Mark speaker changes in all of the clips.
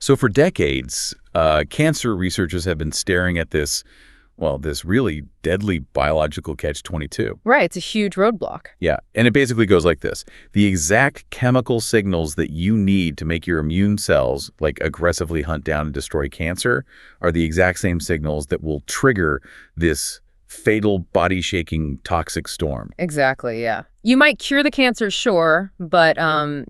Speaker 1: So for decades, cancer researchers have been staring at this really deadly biological catch-22.
Speaker 2: Right, it's a huge roadblock.
Speaker 1: Yeah, and it basically goes like this. The exact chemical signals that you need to make your immune cells, like, aggressively hunt down and destroy cancer are the exact same signals that will trigger this fatal, body-shaking, toxic storm.
Speaker 2: Exactly, yeah. You might cure the cancer, sure, but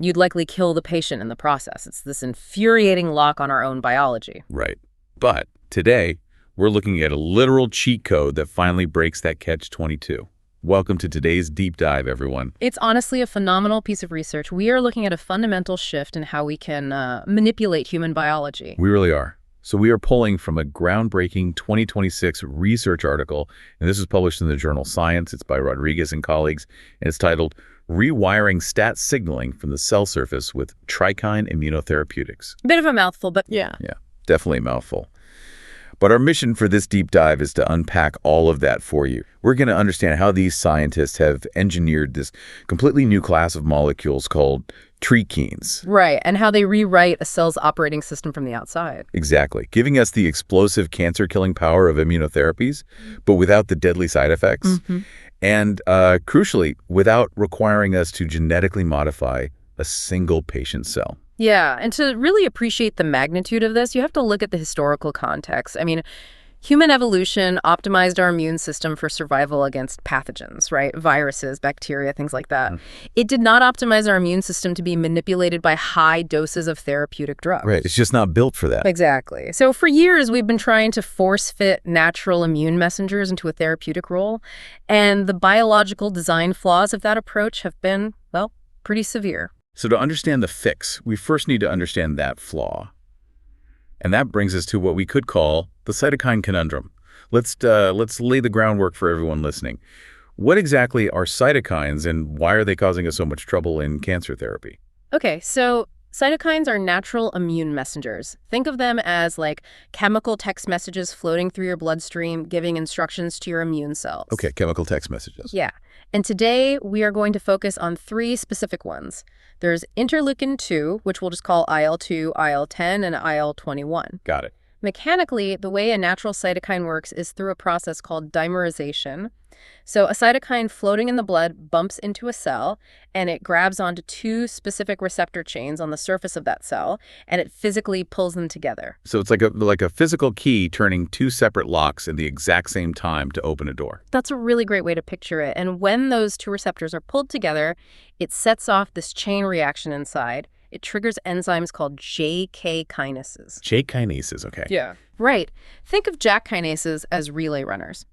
Speaker 2: you'd likely kill the patient in the process. It's this infuriating lock on our own biology.
Speaker 1: Right. But today, we're looking at a literal cheat code that finally breaks that catch-22. Welcome to today's deep dive, everyone.
Speaker 2: It's honestly a phenomenal piece of research. We are looking at a fundamental shift in how we can manipulate human biology.
Speaker 1: We really are. So we are pulling from a groundbreaking 2026 research article, and this is published in the journal Science. It's by Rodriguez and colleagues, and it's titled Rewiring Stat Signaling from the Cell Surface with Trikine Immunotherapeutics.
Speaker 2: Bit of a mouthful, but yeah.
Speaker 1: Yeah, definitely a mouthful. But our mission for this deep dive is to unpack all of that for you. We're going to understand how these scientists have engineered this completely new class of molecules called Trikines.
Speaker 2: Right, and how they rewrite a cell's operating system from the outside.
Speaker 1: Exactly, giving us the explosive cancer-killing power of immunotherapies, but without the deadly side effects. And crucially, without requiring us to genetically modify a single patient cell.
Speaker 2: Yeah, and to really appreciate the magnitude of this, you have to look at the historical context. I mean, human evolution optimized our immune system for survival against pathogens, right? Viruses, bacteria, things like that. It did not optimize our immune system to be manipulated by high doses of therapeutic drugs.
Speaker 1: Right, it's just not built for that.
Speaker 2: Exactly. So for years, we've been trying to force-fit natural immune messengers into a therapeutic role, and the biological design flaws of that approach have been, well, pretty severe.
Speaker 1: So to understand the fix, we first need to understand that flaw. And that brings us to what we could call the cytokine conundrum. Let's lay the groundwork for everyone listening. What exactly are cytokines, and why are they causing us so much trouble in cancer therapy?
Speaker 2: Okay, so cytokines are natural immune messengers. Think of them as like chemical text messages floating through your bloodstream, giving instructions to your immune cells.
Speaker 1: Okay, chemical text messages.
Speaker 2: Yeah. And today we are going to focus on 3 specific ones. There's interleukin-2, which we'll just call IL-2, IL-10, and IL-21.
Speaker 1: Got it.
Speaker 2: Mechanically, the way a natural cytokine works is through a process called dimerization. So a cytokine floating in the blood bumps into a cell, and it grabs onto 2 specific receptor chains on the surface of that cell, and it physically pulls them together.
Speaker 1: So it's like a physical key turning 2 separate locks at the exact same time to open a door.
Speaker 2: That's a really great way to picture it. And when those 2 receptors are pulled together, it sets off this chain reaction inside. It triggers enzymes called JK kinases.
Speaker 1: JK kinases, okay.
Speaker 2: Yeah. Right. Think of JAK kinases as relay runners.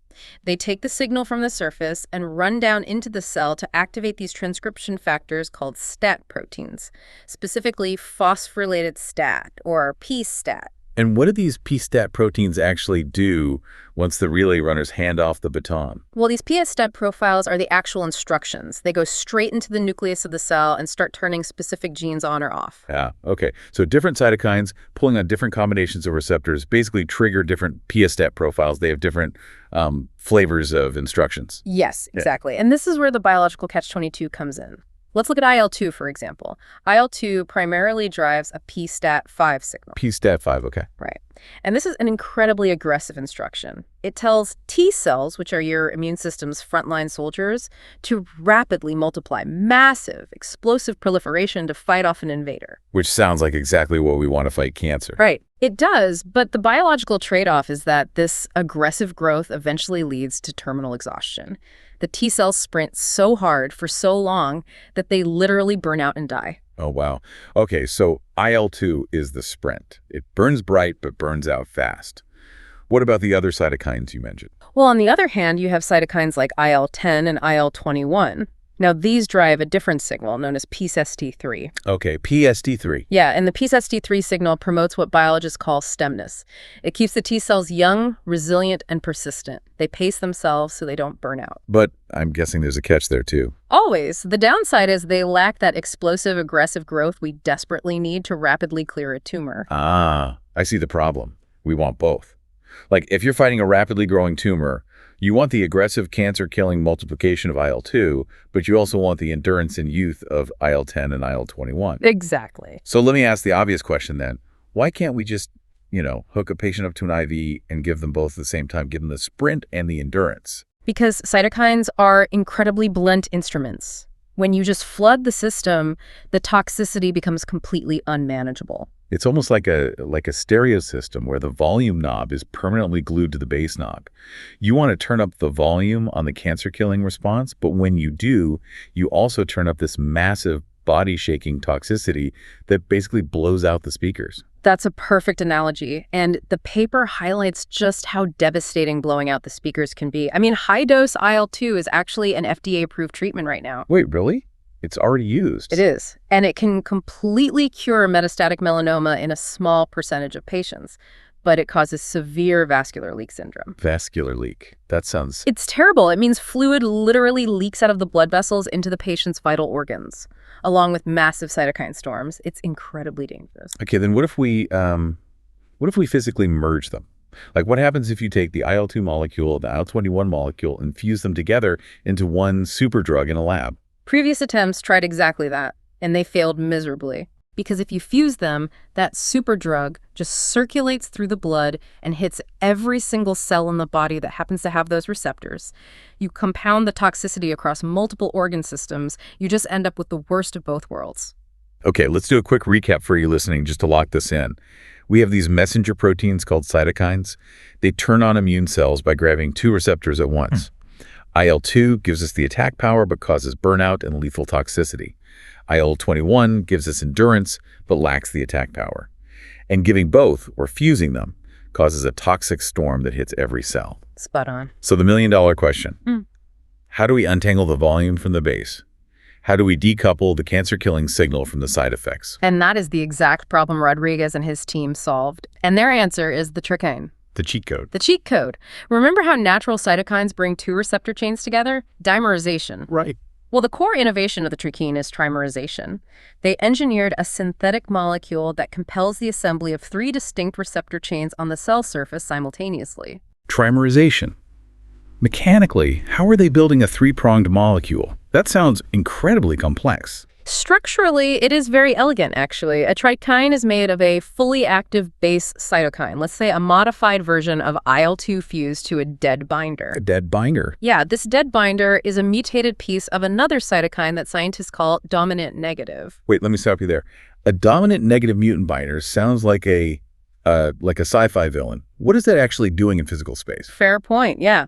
Speaker 2: They take the signal from the surface and run down into the cell to activate these transcription factors called STAT proteins, specifically phosphorylated STAT, or p-STAT.
Speaker 1: And what do these p-STAT proteins actually do once the relay runners hand off the baton?
Speaker 2: Well, these p-STAT profiles are the actual instructions. They go straight into the nucleus of the cell and start turning specific genes on or off.
Speaker 1: Yeah, okay. So different cytokines pulling on different combinations of receptors basically trigger different p-STAT profiles. They have different flavors of instructions.
Speaker 2: Yes, exactly. Yeah. And this is where the biological catch-22 comes in. Let's look at IL-2, for example. IL-2 primarily drives a p-STAT5 signal.
Speaker 1: p-STAT5, okay.
Speaker 2: Right. And this is an incredibly aggressive instruction. It tells T cells, which are your immune system's frontline soldiers, to rapidly multiply, massive, explosive proliferation to fight off an invader.
Speaker 1: Which sounds like exactly what we want to fight cancer.
Speaker 2: Right. It does, but the biological trade-off is that this aggressive growth eventually leads to terminal exhaustion. The T cells sprint so hard for so long that they literally burn out and die.
Speaker 1: Oh, wow. Okay, so IL-2 is the sprint. It burns bright but burns out fast. What about the other cytokines you mentioned?
Speaker 2: Well, on the other hand, you have cytokines like IL-10 and IL-21. Now, these drive a different signal known as pST3.
Speaker 1: Okay, pST3.
Speaker 2: Yeah, and the pST3 signal promotes what biologists call stemness. It keeps the T cells young, resilient, and persistent. They pace themselves so they don't burn out.
Speaker 1: But I'm guessing there's a catch there, too.
Speaker 2: Always. The downside is they lack that explosive, aggressive growth we desperately need to rapidly clear a tumor.
Speaker 1: Ah, I see the problem. We want both. Like, if you're fighting a rapidly growing tumor, you want the aggressive cancer-killing multiplication of IL-2, but you also want the endurance and youth of IL-10 and IL-21.
Speaker 2: Exactly.
Speaker 1: So let me ask the obvious question then. Why can't we just, hook a patient up to an IV and give them both at the same time, give them the sprint and the endurance?
Speaker 2: Because cytokines are incredibly blunt instruments. When you just flood the system, the toxicity becomes completely unmanageable.
Speaker 1: It's almost like a stereo system where the volume knob is permanently glued to the bass knob. You want to turn up the volume on the cancer-killing response, but when you do, you also turn up this massive body-shaking toxicity that basically blows out the speakers.
Speaker 2: That's a perfect analogy, and the paper highlights just how devastating blowing out the speakers can be. I mean, high-dose IL-2 is actually an FDA-approved treatment right now.
Speaker 1: Wait, really? It's already used?
Speaker 2: It is, and it can completely cure metastatic melanoma in a small percentage of patients, but it causes severe vascular leak syndrome.
Speaker 1: Vascular leak. That sounds...
Speaker 2: It's terrible. It means fluid literally leaks out of the blood vessels into the patient's vital organs, along with massive cytokine storms. It's incredibly dangerous.
Speaker 1: Okay, then what if we physically merge them? Like, what happens if you take the IL-2 molecule, the IL-21 molecule, and fuse them together into one superdrug in a lab?
Speaker 2: Previous attempts tried exactly that, and they failed miserably. Because if you fuse them, that superdrug just circulates through the blood and hits every single cell in the body that happens to have those receptors. You compound the toxicity across multiple organ systems. You just end up with the worst of both worlds.
Speaker 1: Okay, let's do a quick recap for you listening just to lock this in. We have these messenger proteins called cytokines. They turn on immune cells by grabbing two receptors at once. IL-2 gives us the attack power but causes burnout and lethal toxicity. IL-21 gives us endurance but lacks the attack power. And giving both, or fusing them, causes a toxic storm that hits every cell.
Speaker 2: Spot on.
Speaker 1: So the million-dollar question, how do we untangle the volume from the base? How do we decouple the cancer-killing signal from the side effects?
Speaker 2: And that is the exact problem Rodriguez and his team solved. And their answer is the Trikine.
Speaker 1: The cheat code.
Speaker 2: The cheat code. Remember how natural cytokines bring two receptor chains together? Dimerization.
Speaker 1: Right.
Speaker 2: Well, the core innovation of the Trikine is trimerization. They engineered a synthetic molecule that compels the assembly of three distinct receptor chains on the cell surface simultaneously.
Speaker 1: Trimerization. Mechanically, how are they building a three-pronged molecule? That sounds incredibly complex.
Speaker 2: Structurally, it is very elegant, actually. A trikine is made of a fully active base cytokine, let's say a modified version of IL-2 fused to a dead binder.
Speaker 1: A dead binder?
Speaker 2: Yeah, this dead binder is a mutated piece of another cytokine that scientists call dominant negative.
Speaker 1: Wait, let me stop you there. A dominant negative mutant binder sounds like a sci-fi villain. What is that actually doing in physical space?
Speaker 2: Fair point, yeah.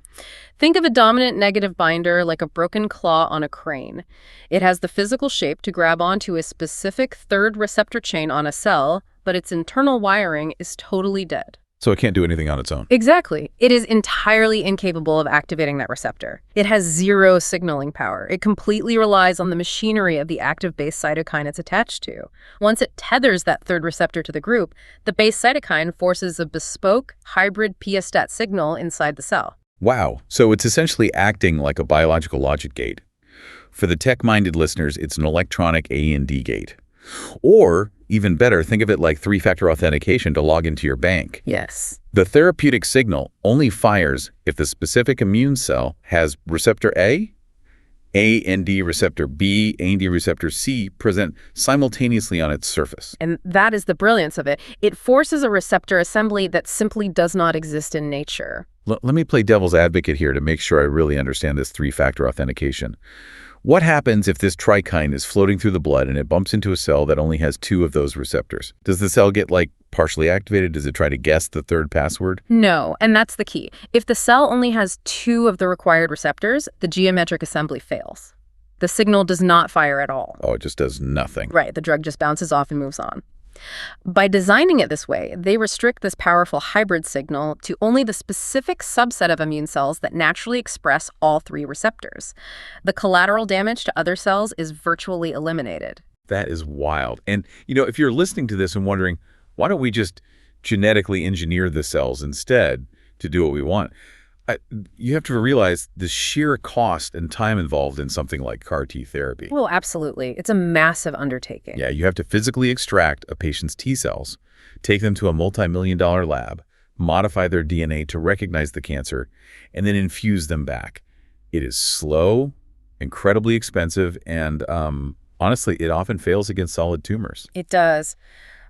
Speaker 2: Think of a dominant negative binder like a broken claw on a crane. It has the physical shape to grab onto a specific third receptor chain on a cell, but its internal wiring is totally dead.
Speaker 1: So it can't do anything on its own.
Speaker 2: Exactly. It is entirely incapable of activating that receptor. It has zero signaling power. It completely relies on the machinery of the active base cytokine it's attached to. Once it tethers that third receptor to the group, the base cytokine forces a bespoke hybrid PS-stat signal inside the cell.
Speaker 1: Wow. So it's essentially acting like a biological logic gate. For the tech-minded listeners, it's an electronic A&D gate. Or, even better, think of it like three-factor authentication to log into your bank.
Speaker 2: Yes.
Speaker 1: The therapeutic signal only fires if the specific immune cell has receptor AND receptor B, AND receptor C present simultaneously on its surface.
Speaker 2: And that is the brilliance of it. It forces a receptor assembly that simply does not exist in nature.
Speaker 1: Let me play devil's advocate here to make sure I really understand this three-factor authentication. What happens if this trikine is floating through the blood and it bumps into a cell that only has two of those receptors? Does the cell get, partially activated? Does it try to guess the third password?
Speaker 2: No, and that's the key. If the cell only has two of the required receptors, the geometric assembly fails. The signal does not fire at all.
Speaker 1: Oh, it just does nothing.
Speaker 2: Right, the drug just bounces off and moves on. By designing it this way, they restrict this powerful hybrid signal to only the specific subset of immune cells that naturally express all three receptors. The collateral damage to other cells is virtually eliminated.
Speaker 1: That is wild. And, if you're listening to this and wondering, why don't we just genetically engineer the cells instead to do what we want? You have to realize the sheer cost and time involved in something like CAR-T therapy.
Speaker 2: Well, absolutely. It's a massive undertaking.
Speaker 1: Yeah, you have to physically extract a patient's T cells, take them to a multi-million-dollar lab, modify their DNA to recognize the cancer, and then infuse them back. It is slow, incredibly expensive, and honestly, it often fails against solid tumors.
Speaker 2: It does.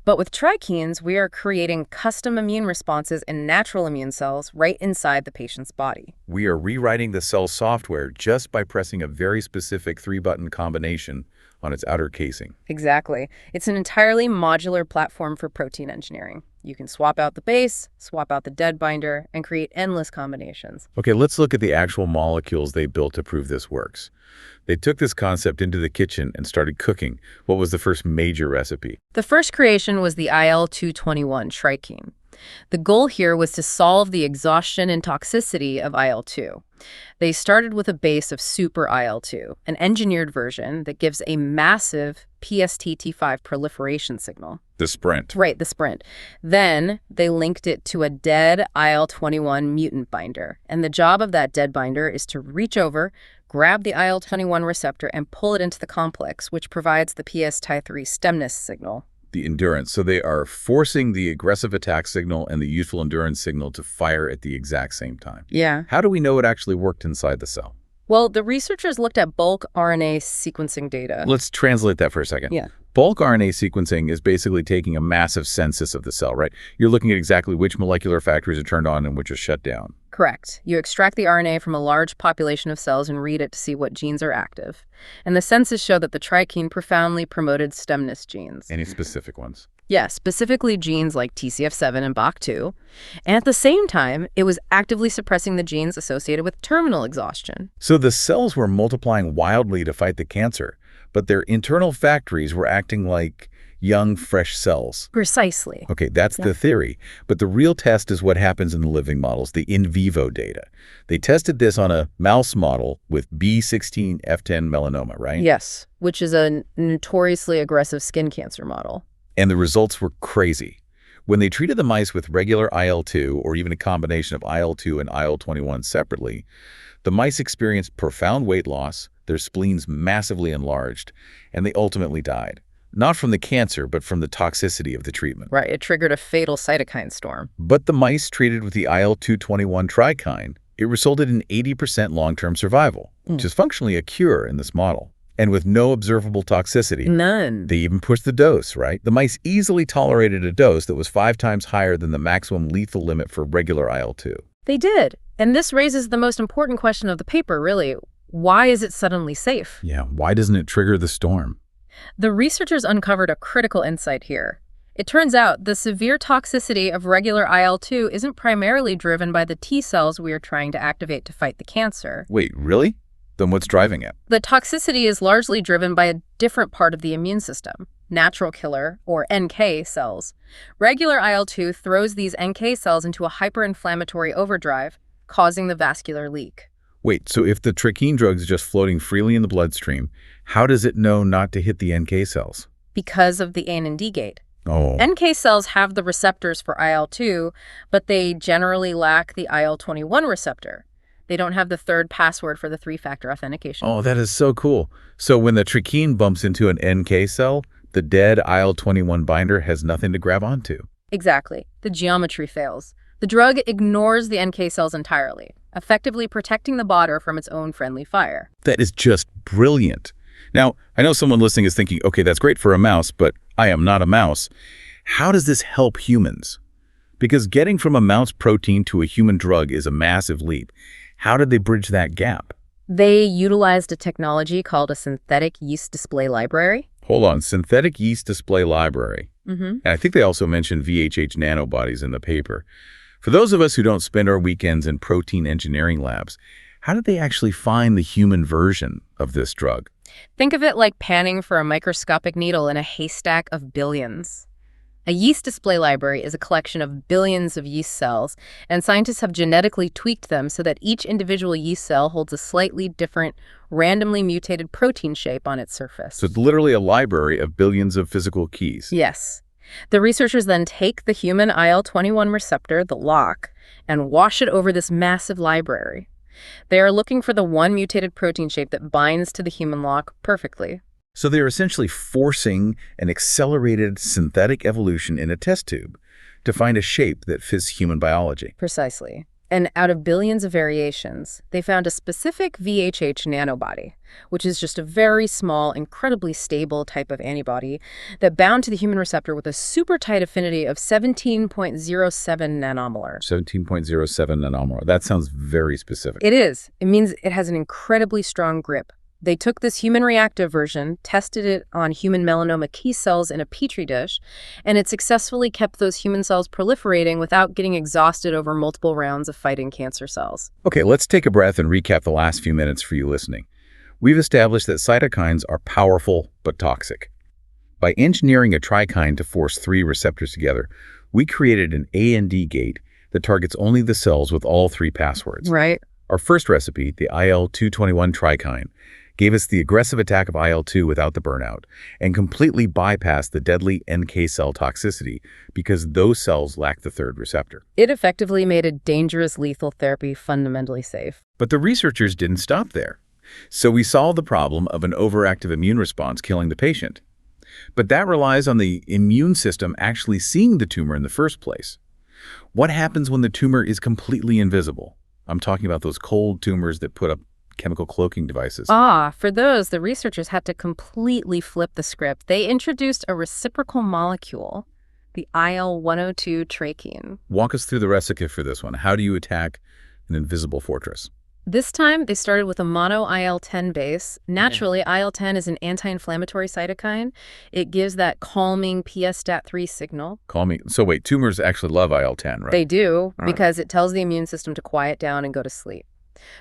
Speaker 2: But with trikines, we are creating custom immune responses in natural immune cells right inside the patient's body.
Speaker 1: We are rewriting the cell software just by pressing a very specific three-button combination on its outer casing.
Speaker 2: Exactly. It's an entirely modular platform for protein engineering. You can swap out the base, swap out the dead binder, and create endless combinations.
Speaker 1: Okay, let's look at the actual molecules they built to prove this works. They took this concept into the kitchen and started cooking. What was the first major recipe?
Speaker 2: The first creation was the IL-2-21 Trikine. The goal here was to solve the exhaustion and toxicity of IL-2. They started with a base of super IL-2, an engineered version that gives a massive PST-T5 proliferation signal.
Speaker 1: The sprint.
Speaker 2: Right, the sprint. Then they linked it to a dead IL-21 mutant binder. And the job of that dead binder is to reach over, grab the IL-21 receptor, and pull it into the complex, which provides the PST-T3 stemness signal.
Speaker 1: The endurance. So they are forcing the aggressive attack signal and the useful endurance signal to fire at the exact same time.
Speaker 2: Yeah.
Speaker 1: How do we know it actually worked inside the cell?
Speaker 2: Well, the researchers looked at bulk RNA sequencing data.
Speaker 1: Let's translate that for a second.
Speaker 2: Yeah.
Speaker 1: Bulk RNA sequencing is basically taking a massive census of the cell, right? You're looking at exactly which molecular factories are turned on and which are shut down.
Speaker 2: Correct. You extract the RNA from a large population of cells and read it to see what genes are active. And the census showed that the trikine profoundly promoted stemness genes.
Speaker 1: Any specific ones?
Speaker 2: Yeah, specifically genes like TCF7 and BAC2. And at the same time, it was actively suppressing the genes associated with terminal exhaustion.
Speaker 1: So the cells were multiplying wildly to fight the cancer, but their internal factories were acting like young, fresh cells.
Speaker 2: Precisely.
Speaker 1: Okay, that's the theory. But the real test is what happens in the living models, the in vivo data. They tested this on a mouse model with B16F10 melanoma, right?
Speaker 2: Yes, which is a notoriously aggressive skin cancer model.
Speaker 1: And the results were crazy. When they treated the mice with regular IL-2, or even a combination of IL-2 and IL-21 separately, the mice experienced profound weight loss, their spleens massively enlarged, and they ultimately died. Not from the cancer, but from the toxicity of the treatment.
Speaker 2: Right, it triggered a fatal cytokine storm.
Speaker 1: But the mice treated with the IL-2-21 Trikine, it resulted in 80% long-term survival, which is functionally a cure in this model. And with no observable toxicity.
Speaker 2: None.
Speaker 1: They even pushed the dose, right? The mice easily tolerated a dose that was 5 times higher than the maximum lethal limit for regular IL-2.
Speaker 2: They did. And this raises the most important question of the paper, really. Why is it suddenly safe?
Speaker 1: Yeah, why doesn't it trigger the storm?
Speaker 2: The researchers uncovered a critical insight here. It turns out the severe toxicity of regular IL-2 isn't primarily driven by the T cells we are trying to activate to fight the cancer.
Speaker 1: Wait, really? Then what's driving it?
Speaker 2: The toxicity is largely driven by a different part of the immune system, natural killer, or NK cells. Regular IL-2 throws these NK cells into a hyperinflammatory overdrive, causing the vascular leak.
Speaker 1: Wait, so if the Trikine drug is just floating freely in the bloodstream, how does it know not to hit the NK cells?
Speaker 2: Because of the AN&D gate.
Speaker 1: Oh.
Speaker 2: NK cells have the receptors for IL-2, but they generally lack the IL-21 receptor. They don't have the third password for the three-factor authentication.
Speaker 1: Oh, that is so cool. So when the Trikine bumps into an NK cell, the dead IL-21 binder has nothing to grab onto.
Speaker 2: Exactly. The geometry fails. The drug ignores the NK cells entirely, effectively protecting the body from its own friendly fire.
Speaker 1: That is just brilliant. Now, I know someone listening is thinking, okay, that's great for a mouse, but I am not a mouse. How does this help humans? Because getting from a mouse protein to a human drug is a massive leap. How did they bridge that gap?
Speaker 2: They utilized a technology called a synthetic yeast display library.
Speaker 1: Hold on, synthetic yeast display library.
Speaker 2: Mm-hmm.
Speaker 1: And I think they also mentioned VHH nanobodies in the paper. For those of us who don't spend our weekends in protein engineering labs, how did they actually find the human version of this drug?
Speaker 2: Think of it like panning for a microscopic needle in a haystack of billions. A yeast display library is a collection of billions of yeast cells, and scientists have genetically tweaked them so that each individual yeast cell holds a slightly different, randomly mutated protein shape on its surface.
Speaker 1: So it's literally a library of billions of physical keys.
Speaker 2: Yes. The researchers then take the human IL-21 receptor, the lock, and wash it over this massive library. They are looking for the one mutated protein shape that binds to the human lock perfectly.
Speaker 1: So they're essentially forcing an accelerated synthetic evolution in a test tube to find a shape that fits human biology.
Speaker 2: Precisely. And out of billions of variations, they found a specific VHH nanobody, which is just a very small, incredibly stable type of antibody that bound to the human receptor with a super tight affinity of 17.07 nanomolar.
Speaker 1: 17.07 nanomolar. That sounds very specific.
Speaker 2: It is. It means it has an incredibly strong grip. They took this human reactive version, tested it on human melanoma T cells in a petri dish, and it successfully kept those human cells proliferating without getting exhausted over multiple rounds of fighting cancer cells.
Speaker 1: Okay, let's take a breath and recap the last few minutes for you listening. We've established that cytokines are powerful but toxic. By engineering a trikine to force 3 receptors together, we created an AND gate that targets only the cells with all 3 passwords.
Speaker 2: Right.
Speaker 1: Our first recipe, the IL-2-21 Trikine, gave us the aggressive attack of IL-2 without the burnout, and completely bypassed the deadly NK cell toxicity because those cells lack the 3rd receptor.
Speaker 2: It effectively made a dangerous lethal therapy fundamentally safe.
Speaker 1: But the researchers didn't stop there. So we solved the problem of an overactive immune response killing the patient. But that relies on the immune system actually seeing the tumor in the first place. What happens when the tumor is completely invisible? I'm talking about those cold tumors that put up chemical cloaking devices.
Speaker 2: For those, the researchers had to completely flip the script. They introduced a reciprocal molecule, the IL-102 Trikine.
Speaker 1: Walk us through the recipe for this one. How do you attack an invisible fortress?
Speaker 2: This time, they started with a mono IL-10 base. Naturally, IL-10 is an anti-inflammatory cytokine. It gives that calming PS-STAT3 signal.
Speaker 1: Calming. So wait, tumors actually love IL-10, right?
Speaker 2: They do,
Speaker 1: Right.
Speaker 2: because it tells the immune system to quiet down and go to sleep.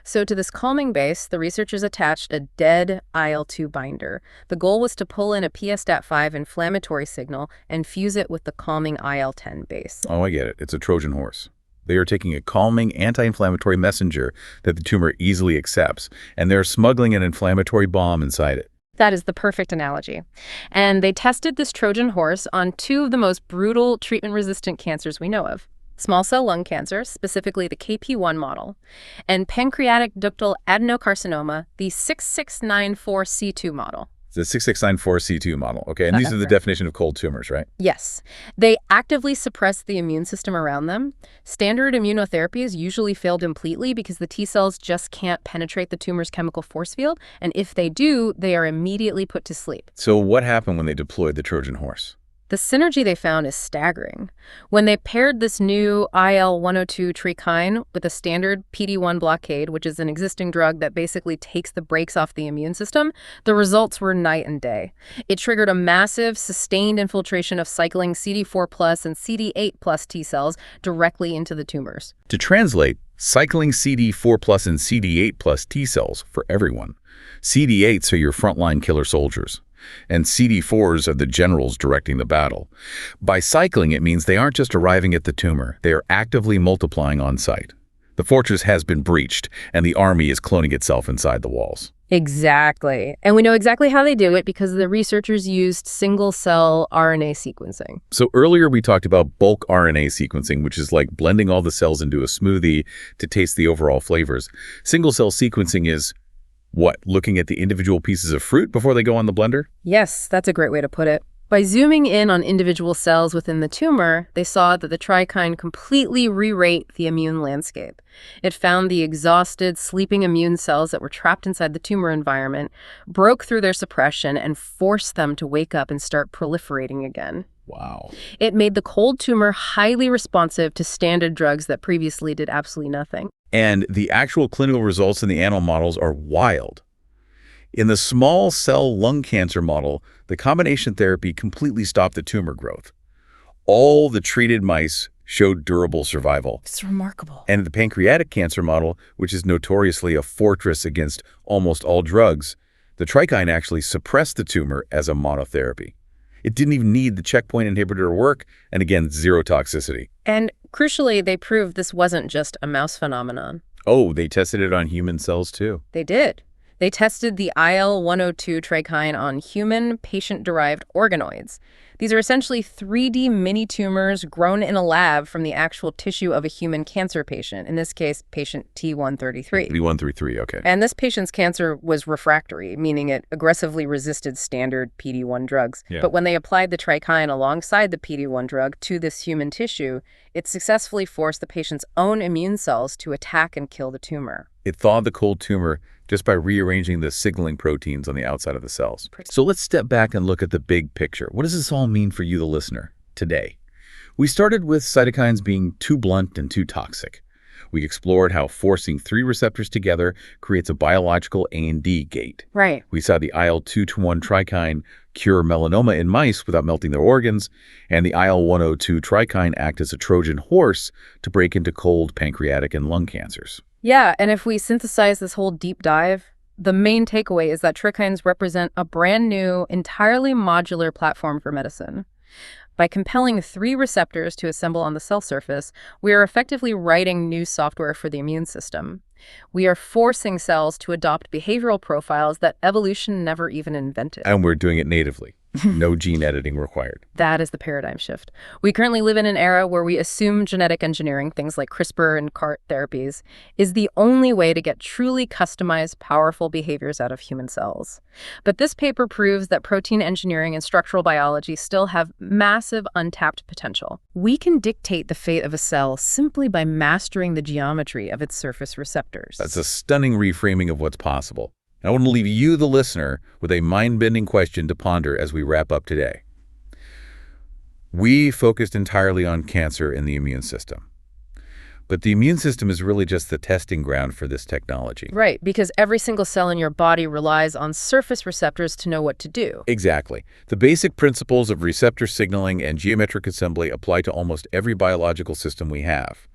Speaker 2: So to this calming base, the researchers attached a dead IL-2 binder. The goal was to pull in a PS-STAT5 inflammatory signal and fuse it with the calming IL-10 base.
Speaker 1: Oh, I get it. It's a Trojan horse. They are taking a calming anti-inflammatory messenger that the tumor easily accepts, and they're smuggling an inflammatory bomb inside it.
Speaker 2: That is the perfect analogy. And they tested this Trojan horse on 2 of the most brutal treatment-resistant cancers we know of. Small cell lung cancer, specifically the KP1 model, and pancreatic ductal adenocarcinoma, the 6694C2 model.
Speaker 1: The 6694C2 model. Okay, and these are the
Speaker 2: Right.
Speaker 1: definition of cold tumors, right?
Speaker 2: Yes. They actively suppress the immune system around them. Standard immunotherapies usually fail completely because the T cells just can't penetrate the tumor's chemical force field, and if they do, they are immediately put to sleep.
Speaker 1: So what happened when they deployed the Trojan horse?
Speaker 2: The synergy they found is staggering. When they paired this new IL-102 Trikine with a standard PD-1 blockade, which is an existing drug that basically takes the brakes off the immune system, the results were night and day. It triggered a massive, sustained infiltration of cycling CD4+ and CD8+ T cells directly into the tumors.
Speaker 1: To translate, cycling CD4+ and CD8+ T cells for everyone. CD8s are your frontline killer soldiers, and CD4s are the generals directing the battle. By cycling, it means they aren't just arriving at the tumor, they are actively multiplying on site. The fortress has been breached, and the army is cloning itself inside the walls.
Speaker 2: Exactly. And we know exactly how they do it because the researchers used single-cell RNA sequencing.
Speaker 1: So earlier we talked about bulk RNA sequencing, which is like blending all the cells into a smoothie to taste the overall flavors. Single-cell sequencing is what? Looking at the individual pieces of fruit before they go on the blender?
Speaker 2: Yes, that's a great way to put it. By zooming in on individual cells within the tumor, they saw that the Trikine completely rewrote the immune landscape. It found the exhausted, sleeping immune cells that were trapped inside the tumor environment, broke through their suppression, and forced them to wake up and start proliferating again.
Speaker 1: Wow.
Speaker 2: It made the cold tumor highly responsive to standard drugs that previously did absolutely nothing.
Speaker 1: And the actual clinical results in the animal models are wild. In the small cell lung cancer model, the combination therapy completely stopped the tumor growth. All the treated mice showed durable survival.
Speaker 2: It's remarkable.
Speaker 1: And in the pancreatic cancer model, which is notoriously a fortress against almost all drugs, the Trikine actually suppressed the tumor as a monotherapy. It didn't even need the checkpoint inhibitor to work, and again, zero toxicity.
Speaker 2: And crucially, they proved this wasn't just a mouse phenomenon.
Speaker 1: Oh, they tested it on human cells too.
Speaker 2: They did. They tested the IL-102 Trikine on human patient-derived organoids. These are essentially 3D mini tumors grown in a lab from the actual tissue of a human cancer patient, in this case, patient T133.
Speaker 1: T133, okay.
Speaker 2: And this patient's cancer was refractory, meaning it aggressively resisted standard PD-1 drugs.
Speaker 1: Yeah.
Speaker 2: But when they applied the Trikine alongside the PD-1 drug to this human tissue, it successfully forced the patient's own immune cells to attack and kill the tumor.
Speaker 1: It thawed the cold tumor just by rearranging the signaling proteins on the outside of the cells. So let's step back and look at the big picture. What does this all mean for you, the listener, today? We started with cytokines being too blunt and too toxic. We explored how forcing 3 receptors together creates a biological A&D gate.
Speaker 2: Right.
Speaker 1: We saw the IL-2-1 Trikine cure melanoma in mice without melting their organs, and the IL-102 Trikine act as a Trojan horse to break into cold pancreatic and lung cancers.
Speaker 2: Yeah, and if we synthesize this whole deep dive, the main takeaway is that Trikines represent a brand new, entirely modular platform for medicine. By compelling 3 receptors to assemble on the cell surface, we are effectively writing new software for the immune system. We are forcing cells to adopt behavioral profiles that evolution never even invented.
Speaker 1: And we're doing it natively. No gene editing required.
Speaker 2: That is the paradigm shift. We currently live in an era where we assume genetic engineering, things like CRISPR and CAR therapies, is the only way to get truly customized, powerful behaviors out of human cells. But this paper proves that protein engineering and structural biology still have massive untapped potential. We can dictate the fate of a cell simply by mastering the geometry of its surface receptors.
Speaker 1: That's a stunning reframing of what's possible. I want to leave you, the listener, with a mind-bending question to ponder as we wrap up today. We focused entirely on cancer and the immune system. But the immune system is really just the testing ground for this technology.
Speaker 2: Right, because every single cell in your body relies on surface receptors to know what to do.
Speaker 1: Exactly. The basic principles of receptor signaling and geometric assembly apply to almost every biological system we have.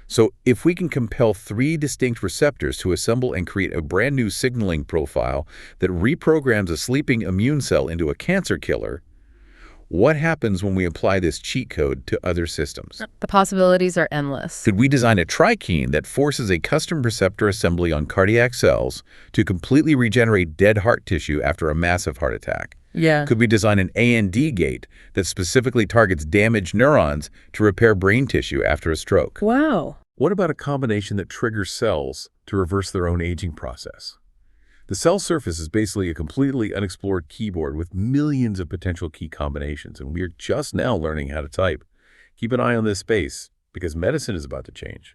Speaker 1: So if we can compel 3 distinct receptors to assemble and create a brand new signaling profile that reprograms a sleeping immune cell into a cancer killer, what happens when we apply this cheat code to other systems?
Speaker 2: The possibilities are endless.
Speaker 1: Could we design a Trikine that forces a custom receptor assembly on cardiac cells to completely regenerate dead heart tissue after a massive heart attack?
Speaker 2: Yeah.
Speaker 1: Could we design an A&D gate that specifically targets damaged neurons to repair brain tissue after a stroke?
Speaker 2: Wow.
Speaker 1: What about a combination that triggers cells to reverse their own aging process? The cell surface is basically a completely unexplored keyboard with millions of potential key combinations, and we're just now learning how to type. Keep an eye on this space, because medicine is about to change.